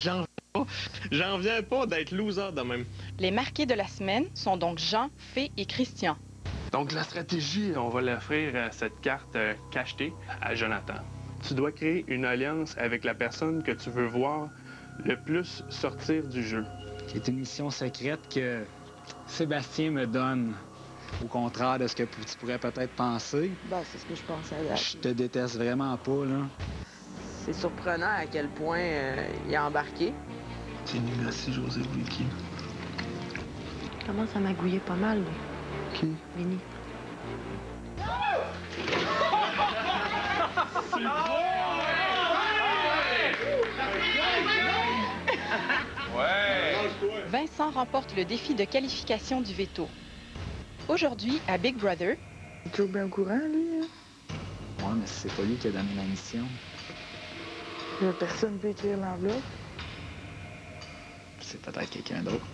J'en viens pas d'être loser de même. Les marqués de la semaine sont donc Jean, Fée et Christian. Donc la stratégie, on va l'offrir cette carte cachetée à Jonathan. Tu dois créer une alliance avec la personne que tu veux voir le plus sortir du jeu. C'est une mission secrète que Sébastien me donne. Au contraire de ce que tu pourrais peut-être penser. Ben, c'est ce que je pensais à date. Je te déteste vraiment pas, là. C'est surprenant à quel point il a embarqué. C'est négocié José Wiki. Commence à magouiller pas mal, lui. Qui? Vinny. Vincent remporte le défi de qualification du veto. Aujourd'hui, à Big Brother, Il est toujours bien au courant, lui. Ouais, mais c'est pas lui qui a donné la mission. Personne ne peut écrire l'enveloppe. C'est peut-être quelqu'un d'autre.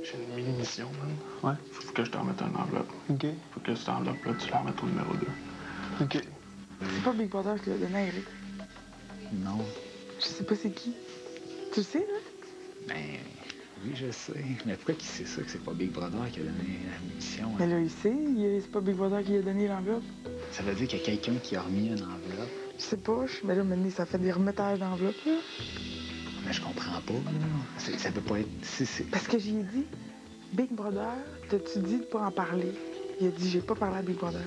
J'ai une mini-mission, man. Ouais. Faut que je te remette une enveloppe. OK. Faut que cette enveloppe-là, tu la remettes au numéro 2. OK. C'est pas Big Brother qui l'a donné à Eric. Non. Je sais pas c'est qui. Tu le sais, là? Ben, oui, je sais. Mais pourquoi qu'il sait ça que c'est pas Big Brother qui a donné la mission? Hein? Mais là, il sait. C'est pas Big Brother qui lui a donné l'enveloppe. Ça veut dire qu'il y a quelqu'un qui a remis une enveloppe. Je sais pas. Mais là, maintenant, ça fait des remettages d'enveloppe, là. Mais je comprends pas, là. Ça peut pas être... c'est... Parce que j'y ai dit, Big Brother, t'as-tu dit de pas en parler? Il a dit, j'ai pas parlé à Big Brother.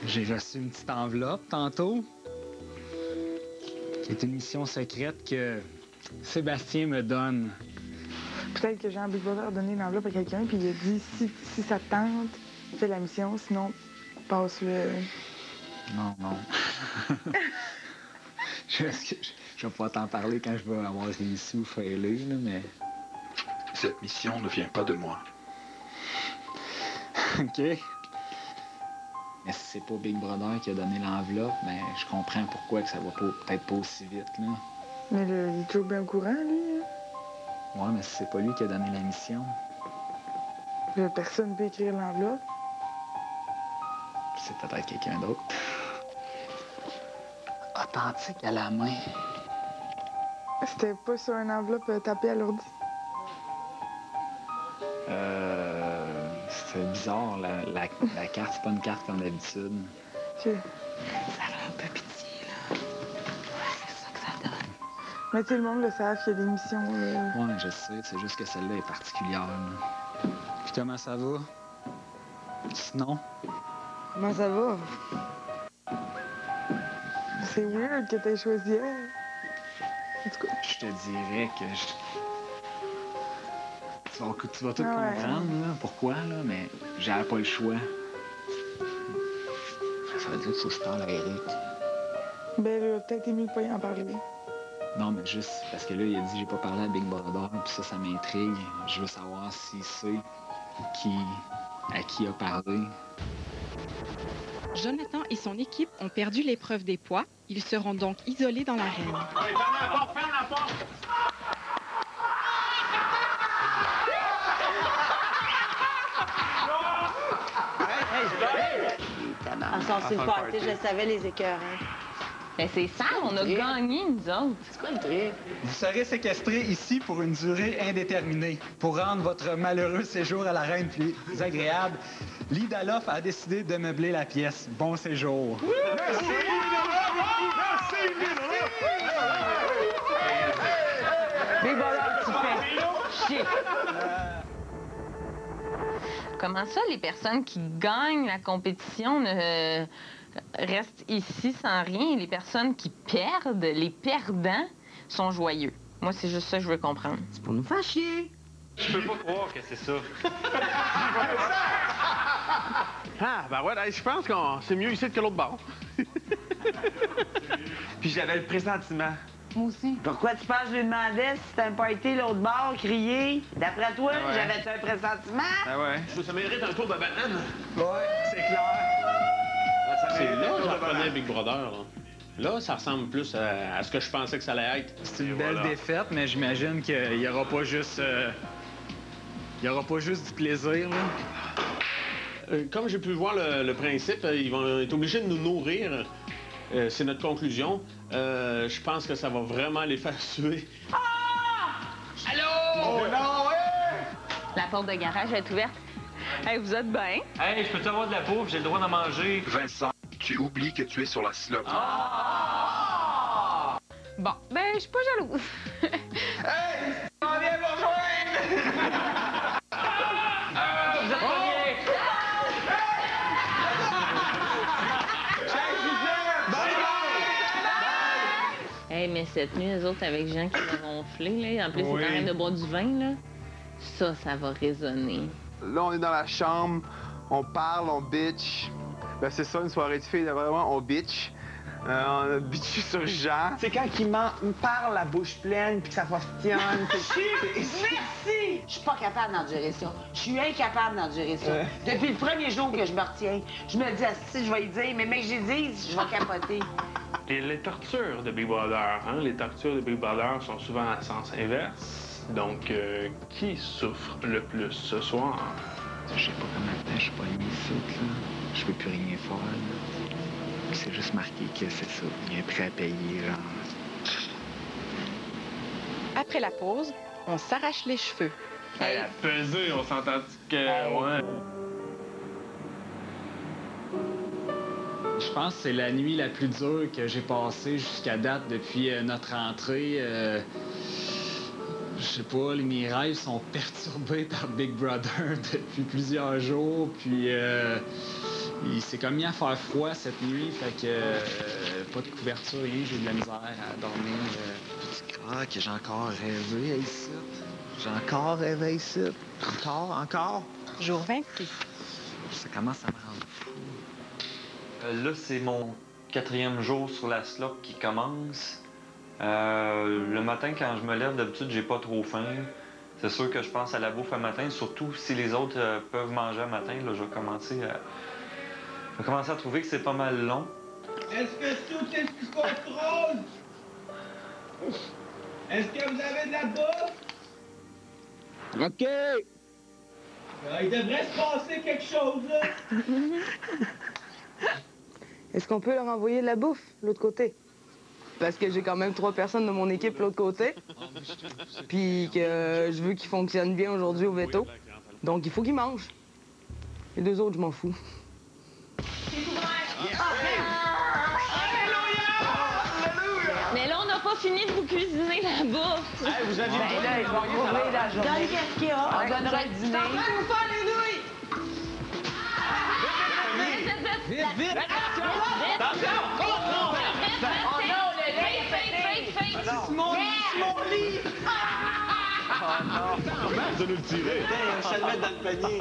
J'ai reçu une petite enveloppe tantôt. Qui est une mission secrète que Sébastien me donne. Peut-être que Jean Big Brother a donné l'enveloppe à quelqu'un, puis il a dit, si ça te tente, fais la mission, sinon, passe-le. Non, non. je vais pouvoir t'en parler quand je vais avoir réussi ou failé, là, mais... Cette mission ne vient pas de moi. OK. Mais si c'est pas Big Brother qui a donné l'enveloppe, ben je comprends pourquoi que ça va peut-être pas aussi vite, là. Mais là, il est toujours bien au courant, lui. Ouais, mais si c'est pas lui qui a donné la mission, Là, personne ne peut écrire l'enveloppe. c'est peut-être quelqu'un d'autre. Authentique à la main. C'était pas sur une enveloppe tapée à l'ordi. C'est bizarre, la carte, c'est pas une carte comme d'habitude. OK. Ça a l'air un peu pitié, là. C'est ça que ça donne. Mais tout le monde le savent qu'il y a des missions. Ouais, je sais, c'est juste que celle-là est particulière, là. Puis comment ça va? Sinon? Comment ça va? C'est weird que t'aies choisi elle. En tout cas. Je te dirais que tu vas tout Ah ouais. comprendre, là, pourquoi, là, mais j'avais pas le choix. Ça veut dire qu'il faut que je parle à Eric. Ben là, peut-être mieux de pas y en parler. Non, mais juste parce que là, il a dit j'ai pas parlé à Big Brother, puis ça m'intrigue. Je veux savoir s'il sait à qui a parlé. Jonathan et son équipe ont perdu l'épreuve des poids. Ils seront donc isolés dans l'arène. En sens une party, je le savais, les écœurs, hein. Ben c'est ça, on a gagné, nous autres. C'est quoi le truc? Vous serez séquestrés ici pour une durée indéterminée. Pour rendre votre malheureux séjour à la reine plus agréable, Lidaloff a décidé de meubler la pièce. Bon séjour. Merci, Big Brother, tu fais chier. Comment ça, les personnes qui gagnent la compétition ne restent ici sans rien? Les personnes qui perdent, les perdants, sont joyeux. Moi, c'est juste ça que je veux comprendre. C'est pour nous faire chier. Je peux pas croire que c'est ça. Ah, ben ouais, je pense que c'est mieux ici que l'autre bord. Puis j'avais le pressentiment. Moi aussi. Pourquoi tu penses que je lui demandais si c'était un party l'autre bord, crier? D'après toi, Ah ouais. j'avais-tu un pressentiment? Ah ouais. Ça mérite un tour de banane. Ouais, c'est clair. C'est là que je reconnais Big Brother, là. Là, ça ressemble plus à ce que je pensais que ça allait être. C'est une belle défaite, mais j'imagine qu'il n'y aura pas juste... il y aura pas juste du plaisir, là. Comme j'ai pu voir le principe, ils vont être obligés de nous nourrir. C'est notre conclusion. Je pense que ça va vraiment les faire suer. Allô? Oh non, ouais! La porte de garage est ouverte. Hey, vous êtes bien? Hey, je peux avoir de la bouffe, j'ai le droit d'en manger. Vincent, tu oublies que tu es sur la slope. Bon, ben, je suis pas jalouse. Hey! On vient vous rejoindre! Vous êtes pas bien? Hey, mais cette nuit, eux autres, avec Jean qui va ronfler, là, en plus, Oui. ils arrêtent de boire du vin, là, ça va résonner. Là, on est dans la chambre, on parle, on bitch. Ben, c'est ça, une soirée de filles, là, vraiment, on bitch. On a bitché sur Jean. C'est quand il me parle la bouche pleine puis que ça fonctionne. Merci! Je suis pas capable d'endurer ça. Je suis incapable d'endurer ça. Depuis le premier jour que je me retiens, je me dis, si je vais y dire, mais mec, j'y dis, je vais capoter. Et les tortures de Big Brother, hein? Les tortures de Big Brother sont souvent à sens inverse. Donc, qui souffre le plus ce soir? Je sais pas combien de temps je suis pas mis ici, là. Je peux plus rien faire, là. Puis c'est juste marqué que c'est ça. Il y a un prêt à payer, genre. Après la pause, on s'arrache les cheveux. Hey, à peser, on s'entend que... Ouais. Je pense que c'est la nuit la plus dure que j'ai passée jusqu'à date depuis notre entrée. Je sais pas, mes rêves sont perturbés par Big Brother depuis plusieurs jours. Puis il s'est comme mis à faire froid cette nuit, fait que pas de couverture, rien, j'ai de la misère à dormir. Tu crois que j'ai encore rêvé ici? J'ai encore rêvé ici? Encore? Jour 28. Ça commence à me rendre fou. Là, c'est mon 4e jour sur la slope qui commence. Le matin, quand je me lève, d'habitude, j'ai pas trop faim. C'est sûr que je pense à la bouffe le matin, surtout si les autres peuvent manger le matin. Là, je vais commencer à trouver que c'est pas mal long. Est-ce que tout est sous contrôle? Est-ce que vous avez de la bouffe? OK! Il devrait se passer quelque chose, là. Est-ce qu'on peut leur envoyer de la bouffe, l'autre côté? Parce que j'ai quand même 3 personnes de mon équipe l'autre côté. Puis que je veux qu'ils fonctionnent bien aujourd'hui au veto. Donc il faut qu'ils mangent. Les 2 autres, je m'en fous. Mais là, on n'a pas fini de vous cuisiner la bouffe. Hey, vous aviez Ben là, ils vont trouver la journée. Donne qu'est-ce qu'il y a. On donnera le dîner. Vous faire les nouilles! Vite, vite! Attention! Oh non, le lait est pété! Simon lit! de nous le tirer. On va le mettre dans le panier.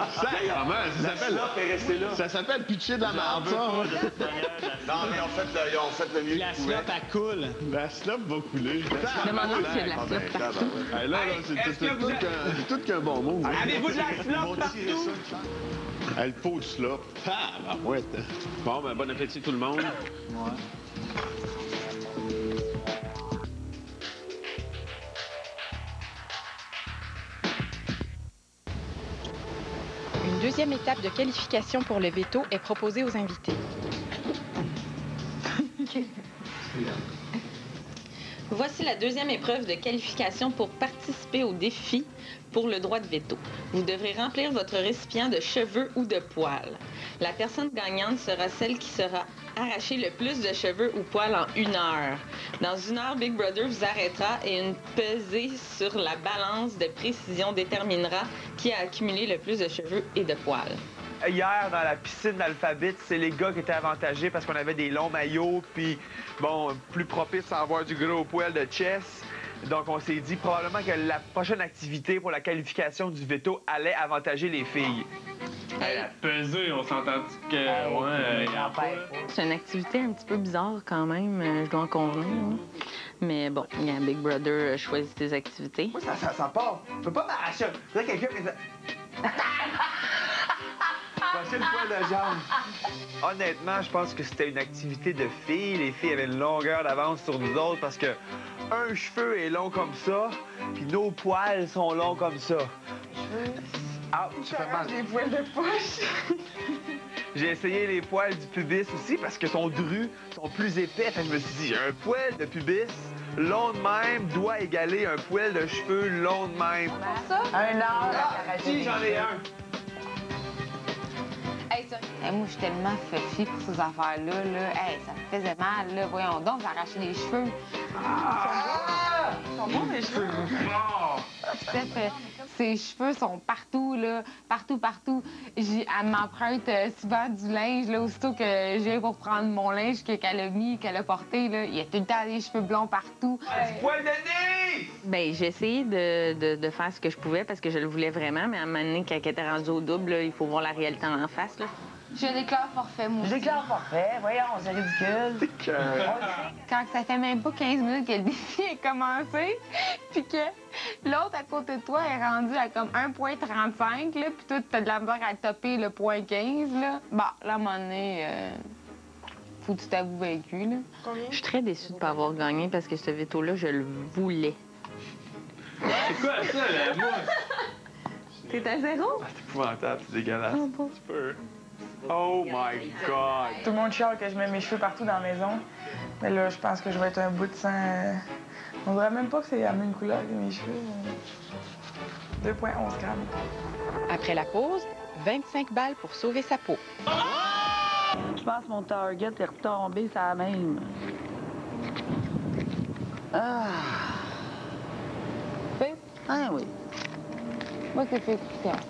Ça s'appelle pitcher de la merde, ça. Non, mais ils ont fait le mieux La qu'ils pouvaient. slope, elle coule. La slope va couler. Demandons s'il y a de la slope partout. Hey, là, c'est tout qu'un bon mot. Avez-vous de la slope partout? Elle le pot de slop. Ah, bah ouais. Bon, ben, bon appétit tout le monde. Une deuxième étape de qualification pour le veto est proposée aux invités. Voici la deuxième épreuve de qualification pour participer au défi pour le droit de veto. Vous devrez remplir votre récipient de cheveux ou de poils. La personne gagnante sera celle qui sera arraché le plus de cheveux ou poils en 1 heure. Dans 1 heure, Big Brother vous arrêtera et une pesée sur la balance de précision déterminera qui a accumulé le plus de cheveux et de poils. Hier, dans la piscine d'Alphabet, c'est les gars qui étaient avantagés parce qu'on avait des longs maillots, puis bon, plus propice à avoir du gros poil de chess. Donc, on s'est dit probablement que la prochaine activité pour la qualification du veto allait avantager les filles. À peser, on s'entend que... ouais, il y a pas... C'est une activité un petit peu bizarre quand même, je dois en convenir. Hein. Mais bon, il y a Big Brother choisit ses activités. Moi, ça part. Je peux pas m'arracher. Faudrait quelqu'un qui fait ça. Prochaine fois de jambe. Honnêtement, je pense que c'était une activité de filles. Les filles avaient une longueur d'avance sur nous autres parce que un cheveu est long comme ça, puis nos poils sont longs comme ça. Ah, ça fait mal. Des poils de poche. J'ai essayé les poils du pubis aussi parce que son dru sont plus épais. Fait que je me suis dit, un poil de pubis long de même doit égaler un poil de cheveux long de même. Ça? Un an. Si, j'en ai un. Hey, ça. Hey, moi, je suis tellement fuffie pour ces affaires-là. Là. Hey, ça me faisait mal. Là. Voyons donc, j'ai arraché les cheveux. Ils sont bons, les cheveux. Ses cheveux sont partout, là. Partout. Elle m'emprunte souvent du linge, là. Aussitôt que j'ai pour prendre mon linge qu'elle a mis, qu'elle a porté, là. Il y a tout le temps des cheveux blonds partout. Du poil de nez! Bien, j'ai essayé de faire ce que je pouvais parce que je le voulais vraiment, mais à un moment donné, quand elle était rendue au double, là, il faut voir la réalité en face, là. Je déclare forfait, moi. Je déclare forfait. Voyons, c'est ridicule. Quand ça fait même pas 15 minutes que le défi a commencé, puis que l'autre à côté de toi est rendu à comme 1,35, là, puis toi, t'as de la misère à topper le 0,15, là. Bon, là, à un moment donné, faut que tu t'avoues vaincu, là. Je suis très déçue de ne pas avoir gagné parce que ce veto-là, je le voulais. C'est quoi ça, la mousse? T'es à 0? C'est épouvantable, c'est dégueulasse. bon. Tu peux. Oh my God! Tout le monde chiale que je mets mes cheveux partout dans la maison. Mais là, je pense que je vais être un bout de sang. On dirait même pas que c'est la même couleur que mes cheveux. 2,11 grammes. Après la pause, 25 balles pour sauver sa peau. Je pense que mon target est retombé sur la même. Ah! Fait? Ah oui. Moi, c'est fait Christian.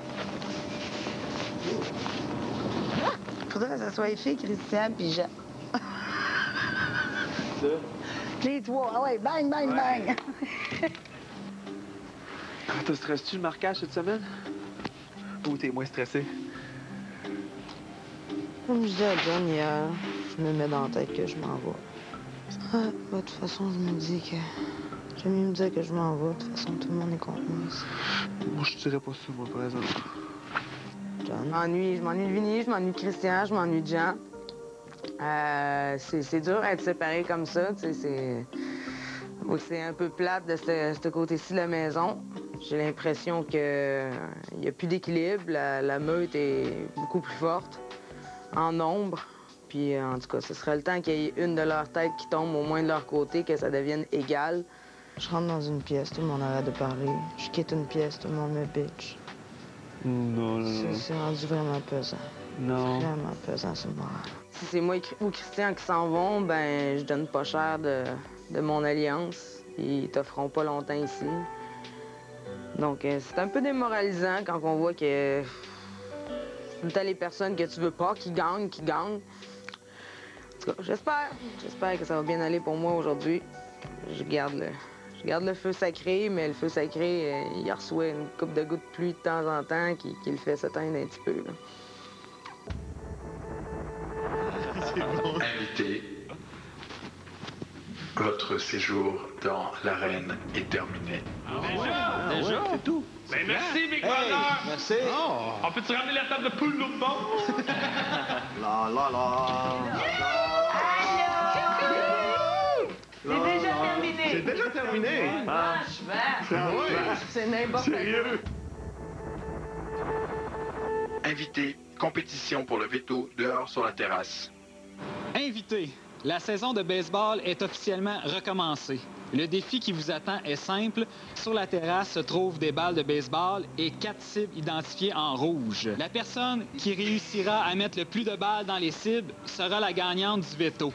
Faudrait que ça soit fait, Christian, puis Jean. Les trois, ah ouais, bang, bang, bang! Te stresses-tu le marquage cette semaine? Ou t'es moins stressé? Comme je disais à John hier, je me mets dans la tête que je m'en vais. Ah, de toute façon, je me dis que... J'aime mieux me dire que je m'en vais. De toute façon, tout le monde est contre moi ici. Moi, je dirais pas ça, moi, par exemple. Je m'ennuie de Vinny, je m'ennuie de Christian, je m'ennuie de Jean. C'est dur d'être séparé comme ça, tu sais, c'est un peu plate de ce côté-ci de la maison. J'ai l'impression qu'il n'y a plus d'équilibre, la meute est beaucoup plus forte, en nombre. Puis, en tout cas, ce serait le temps qu'il y ait une de leurs têtes qui tombe au moins de leur côté, que ça devienne égal. Je rentre dans une pièce, tout le monde arrête de parler. Je quitte une pièce, tout le monde me bitch. Non. C'est rendu vraiment pesant. Non. Vraiment pesant, ce moral. Si c'est moi ou Christian qui s'en vont, ben je donne pas cher de mon alliance. Ils t'offront pas longtemps ici. Donc, c'est un peu démoralisant quand on voit que tout le temps les personnes que tu veux pas qui gagnent. En tout cas, j'espère que ça va bien aller pour moi aujourd'hui. Je garde le feu sacré, mais le feu sacré, il reçoit une coupe de gouttes de pluie de temps en temps qui le fait s'éteindre un petit peu. Là. Invité, votre séjour dans l'arène est terminé. Déjà? C'est tout. Ben merci, Big Brother! Merci. On peut-tu ramener la table de poule l'autre bord? C'est déjà terminé. C'est déjà terminé. C'est n'importe Sérieux? Invité, compétition pour le veto dehors sur la terrasse. Invité, la saison de baseball est officiellement recommencée. Le défi qui vous attend est simple. Sur la terrasse se trouvent des balles de baseball et 4 cibles identifiées en rouge. La personne qui réussira à mettre le plus de balles dans les cibles sera la gagnante du veto.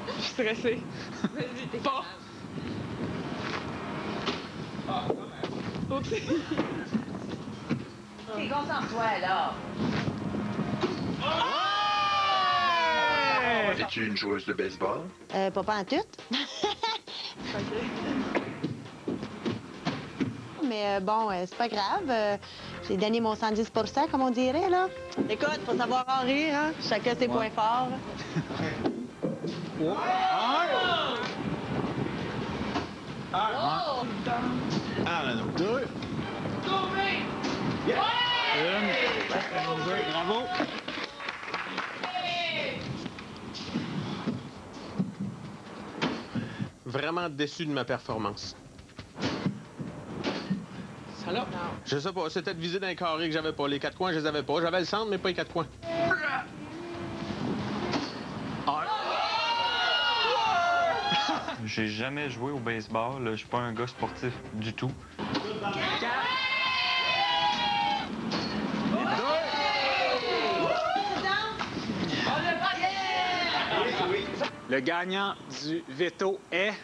Je suis stressée. Vas-y, t'es pas. Concentre-toi, alors. Es-tu une joueuse de baseball? Pas en tout. Mais bon, c'est pas grave. J'ai donné mon 110 % comme on dirait, là. Écoute, faut savoir en rire, hein? Chacun ses points forts. Deux. Bravo. Vraiment déçu de ma performance. Salope. Je sais pas, c'était de viser dans les carrés que j'avais pas. Les 4 coins, je les avais pas. J'avais le centre, mais pas les 4 coins. J'ai jamais joué au baseball. Je suis pas un gars sportif du tout. Le gagnant du veto est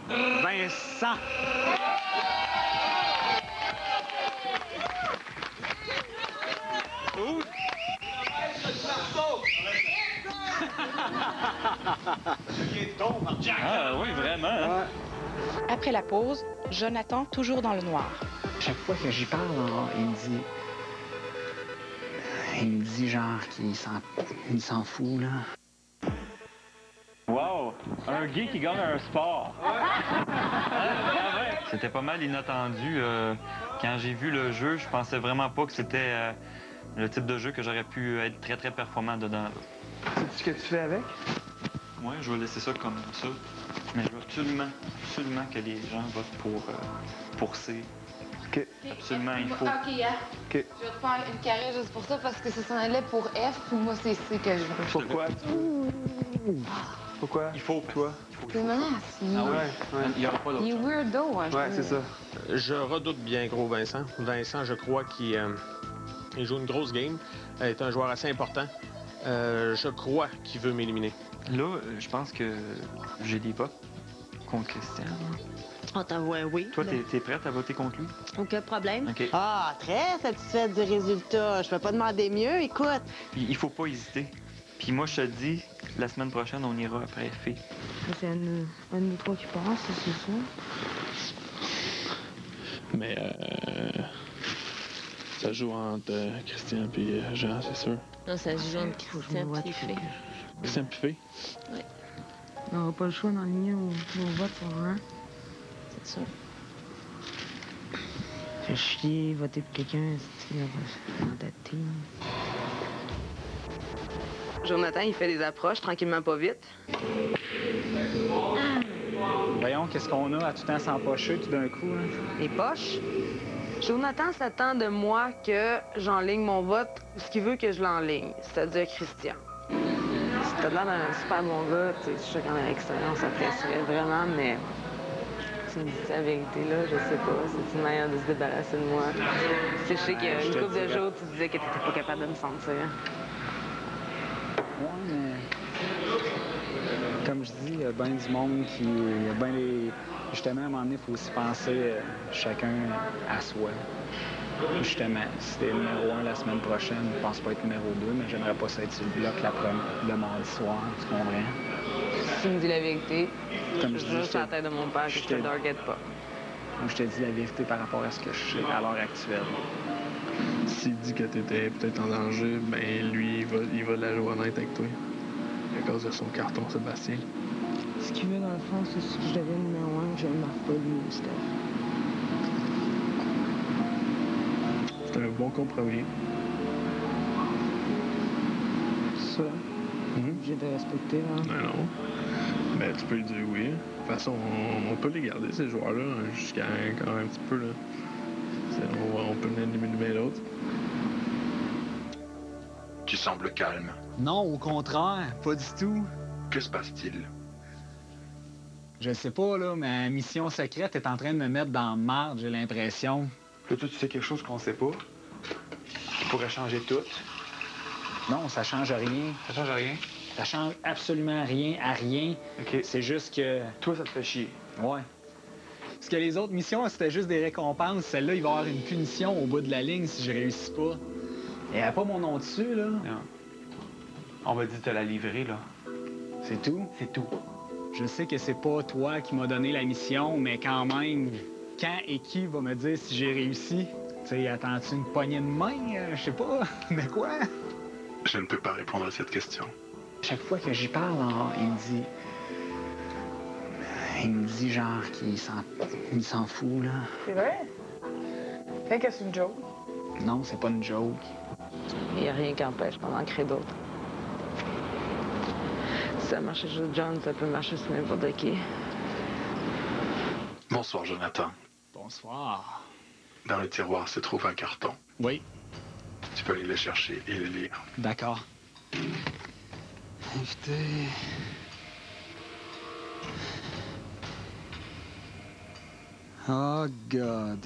Vincent. Ah oui, vraiment. Hein? Après la pause, Jonathan toujours dans le noir. Chaque fois que j'y parle, il me dit genre qu'il s'en fout, là. Wow! Un gay qui gagne un sport! C'était pas mal inattendu. Quand j'ai vu le jeu, je pensais vraiment pas que c'était le type de jeu que j'aurais pu être très, très performant dedans. Sais-tu ce que tu fais avec? Oui, je vais laisser ça comme ça. Mais je veux absolument que les gens votent pour C. OK. Absolument, il faut. OK, OK. Je vais te faire une carré juste pour ça parce que ça s'en allait pour F, puis moi, c'est C que je veux. Pourquoi? Pourquoi? Il faut, toi. C'est menace. Il n'y aura pas d'autre. Il est weirdo, hein. Ouais, c'est ça. Je redoute bien gros Vincent. Vincent, je crois qu'il il joue une grosse game. Il est un joueur assez important. Je crois qu'il veut m'éliminer. Là, je pense que j'ai des votes contre Christian. On t'envoie un oui. Toi, t'es prête à voter contre lui? Aucun problème. OK. Ah, très satisfaite du résultat. Je peux pas demander mieux, écoute. Puis, il faut pas hésiter. Puis moi, je te dis, la semaine prochaine, on ira après Fée. C'est un de nous trois qui passe, c'est ça. Mais ça joue entre Christian et Jean, c'est sûr. Non, ça se joue entre Christian et Fée. Christian et Fée? Oui. On n'aura pas le choix d'enligner nos votes sur un. C'est sûr. Fait chier, voter pour quelqu'un, c'est dans ta team. Jonathan, il fait des approches tranquillement, pas vite. Voyons, qu'est-ce qu'on a à tout le temps s'empocher tout d'un coup, hein? Les poches. Jonathan s'attend de moi que j'enligne mon vote ce qu'il veut que je l'enligne, c'est-à-dire Christian. Si t'as l'air d'un super bon gars, tu sais, je sais qu'en l'expérience, ça apprécierait vraiment, mais tu me dis la vérité, là, je sais pas. C'est une manière de se débarrasser de moi. Tu sais, je sais qu'il y a une couple de jours, tu disais que t'étais pas capable de me sentir. Ouais, mais... Comme je dis, il y a bien du monde qui... Il y a bien les... Justement, à un moment donné, il faut aussi penser chacun à soi. Justement, si t'es numéro 1 la semaine prochaine, je pense pas être numéro 2, mais j'aimerais pas ça être sur le bloc le mardi soir, tu comprends? Si tu me dis la vérité, Comme je jure sur la tête de mon père que je te target pas. Moi, je te dis la vérité par rapport à ce que je sais à l'heure actuelle. S'il dit que t'étais peut-être en danger, ben lui, il va la jouer honnête avec toi. À cause de son carton, Sébastien. Ce qu'il veut, dans le fond, c'est que je devienne numéro 1, que je ne marque pas lui ou Steph. C'est un bon compromis. Ça, j'ai de respecter, hein. Non. Ben, tu peux lui dire oui. De toute façon, on peut les garder, ces joueurs-là, jusqu'à encore un petit peu, là. On peut en éliminer l'autre. Tu sembles calme. Non, au contraire, pas du tout. Que se passe-t-il? Je sais pas, là, ma mission secrète est en train de me mettre dans la marde, j'ai l'impression. Là, toi, tu sais quelque chose qu'on sait pas? Qui pourrait changer tout? Non, ça change rien. Ça change rien? Ça change absolument rien à rien. OK. C'est juste que... Toi, ça te fait chier? Ouais. Parce que les autres missions, c'était juste des récompenses. Celle-là, il va y avoir une punition au bout de la ligne si je réussis pas. Il n'y a pas mon nom dessus, là. Non. On va dire de te la livrer, là. C'est tout? C'est tout. Je sais que c'est pas toi qui m'as donné la mission, mais quand même, quand et qui va me dire si j'ai réussi? Tu sais, attends-tu une poignée de main? Je sais pas. De quoi? Je ne peux pas répondre à cette question. Chaque fois que j'y parle, il me dit... Il me dit genre qu'il s'en fout, là. C'est vrai? Fait que c'est une joke. Non, c'est pas une joke. Il n'y a rien qui empêche qu'on en crée d'autres. Si ça marche sur John, ça peut marcher sur n'importe qui. Bonsoir, Jonathan. Bonsoir. Dans le tiroir se trouve un carton. Oui. Tu peux aller le chercher et le lire. D'accord. Invité... Oh, God.